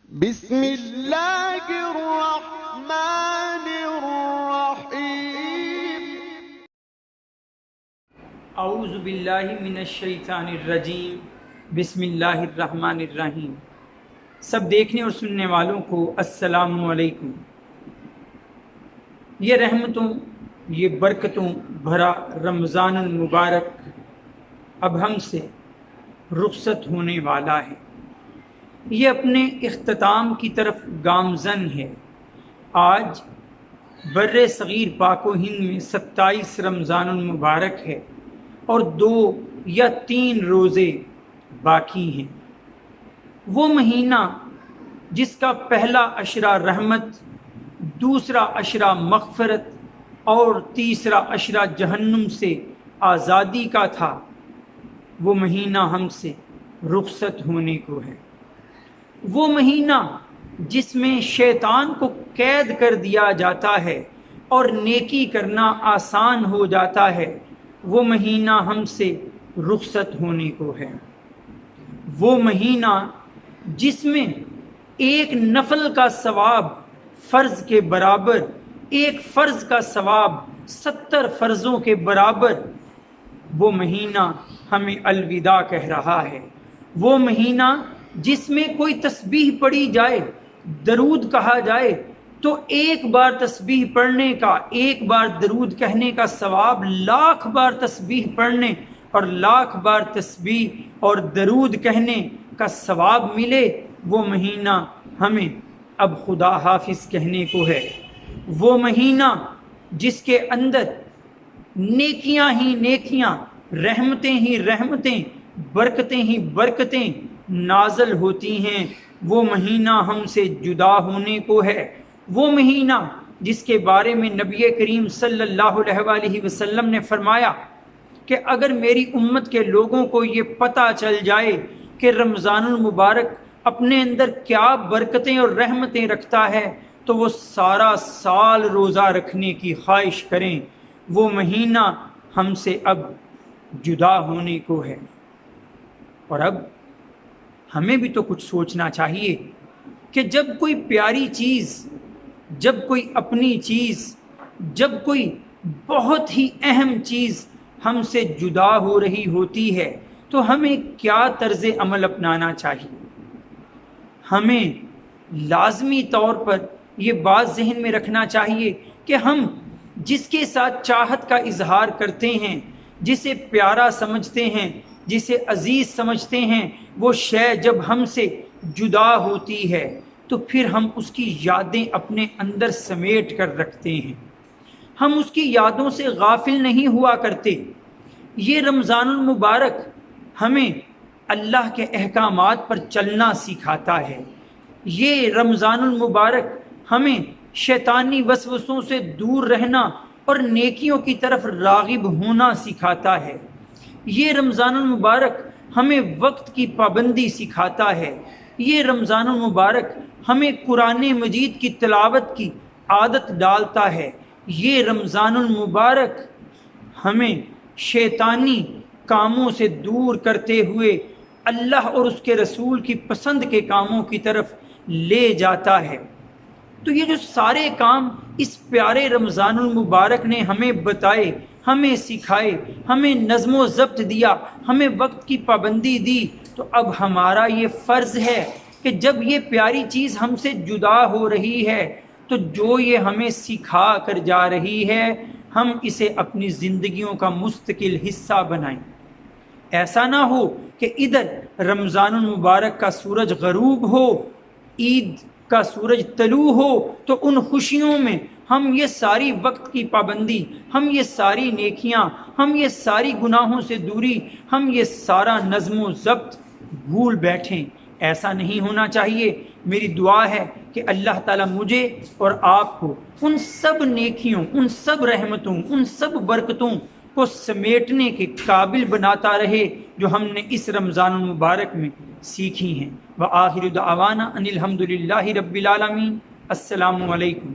بسم اللہ الرحمن الرحیم۔ اعوذ باللہ من الشیطان الرجیم، بسم اللہ الرحمن الرحیم۔ سب دیکھنے اور سننے والوں کو السلام علیکم۔ یہ رحمتوں، یہ برکتوں بھرا رمضان المبارک اب ہم سے رخصت ہونے والا ہے۔ یہ اپنے اختتام کی طرف گامزن ہے۔ آج بر صغیر پاک و ہند میں 27 رمضان المبارک ہے اور 2 یا 3 روزے باقی ہیں۔ وہ مہینہ جس کا پہلا عشرہ رحمت، دوسرا عشرہ مغفرت اور تیسرا عشرہ جہنم سے آزادی کا تھا، وہ مہینہ ہم سے رخصت ہونے کو ہے۔ وہ مہینہ جس میں شیطان کو قید کر دیا جاتا ہے اور نیکی کرنا آسان ہو جاتا ہے، وہ مہینہ ہم سے رخصت ہونے کو ہے۔ وہ مہینہ جس میں ایک نفل کا ثواب فرض کے برابر، ایک فرض کا ثواب 70 فرضوں کے برابر، وہ مہینہ ہمیں الوداع کہہ رہا ہے۔ وہ مہینہ جس میں کوئی تسبیح پڑھی جائے، درود کہا جائے، تو ایک بار تسبیح پڑھنے کا، ایک بار درود کہنے کا ثواب 1,00,000 بار تسبیح پڑھنے اور 1,00,000 بار تسبیح اور درود کہنے کا ثواب ملے، وہ مہینہ ہمیں اب خدا حافظ کہنے کو ہے۔ وہ مہینہ جس کے اندر نیکیاں ہی نیکیاں، رحمتیں ہی رحمتیں، برکتیں ہی برکتیں نازل ہوتی ہیں، وہ مہینہ ہم سے جدا ہونے کو ہے۔ وہ مہینہ جس کے بارے میں نبی کریم صلی اللہ علیہ وآلہ وسلم نے فرمایا کہ اگر میری امت کے لوگوں کو یہ پتہ چل جائے کہ رمضان المبارک اپنے اندر کیا برکتیں اور رحمتیں رکھتا ہے تو وہ سارا سال روزہ رکھنے کی خواہش کریں۔ وہ مہینہ ہم سے اب جدا ہونے کو ہے۔ اور اب ہمیں بھی تو کچھ سوچنا چاہیے کہ جب کوئی پیاری چیز، جب کوئی اپنی چیز، جب کوئی بہت ہی اہم چیز ہم سے جدا ہو رہی ہوتی ہے تو ہمیں کیا طرز عمل اپنانا چاہیے۔ ہمیں لازمی طور پر یہ بات ذہن میں رکھنا چاہیے کہ ہم جس کے ساتھ چاہت کا اظہار کرتے ہیں، جسے پیارا سمجھتے ہیں، جسے عزیز سمجھتے ہیں، وہ شے جب ہم سے جدا ہوتی ہے تو پھر ہم اس کی یادیں اپنے اندر سمیٹ کر رکھتے ہیں، ہم اس کی یادوں سے غافل نہیں ہوا کرتے۔ یہ رمضان المبارک ہمیں اللہ کے احکامات پر چلنا سکھاتا ہے۔ یہ رمضان المبارک ہمیں شیطانی وسوسوں سے دور رہنا اور نیکیوں کی طرف راغب ہونا سکھاتا ہے۔ یہ رمضان المبارک ہمیں وقت کی پابندی سکھاتا ہے۔ یہ رمضان المبارک ہمیں قرآن مجید کی تلاوت کی عادت ڈالتا ہے۔ یہ رمضان المبارک ہمیں شیطانی کاموں سے دور کرتے ہوئے اللہ اور اس کے رسول کی پسند کے کاموں کی طرف لے جاتا ہے۔ تو یہ جو سارے کام اس پیارے رمضان المبارک نے ہمیں بتائے، ہمیں سکھائے، ہمیں نظم و ضبط دیا، ہمیں وقت کی پابندی دی، تو اب ہمارا یہ فرض ہے کہ جب یہ پیاری چیز ہم سے جدا ہو رہی ہے تو جو یہ ہمیں سکھا کر جا رہی ہے ہم اسے اپنی زندگیوں کا مستقل حصہ بنائیں۔ ایسا نہ ہو کہ ادھر رمضان المبارک کا سورج غروب ہو، عید کا سورج طلوع ہو، تو ان خوشیوں میں ہم یہ ساری وقت کی پابندی، ہم یہ ساری نیکیاں، ہم یہ ساری گناہوں سے دوری، ہم یہ سارا نظم و ضبط بھول بیٹھیں۔ ایسا نہیں ہونا چاہیے۔ میری دعا ہے کہ اللہ تعالیٰ مجھے اور آپ کو ان سب نیکیوں، ان سب رحمتوں، ان سب برکتوں کو سمیٹنے کے قابل بناتا رہے جو ہم نے اس رمضان المبارک میں سیکھی ہیں۔ وآخر دعوانا ان الحمد للہ رب العالمین۔ السلام علیکم۔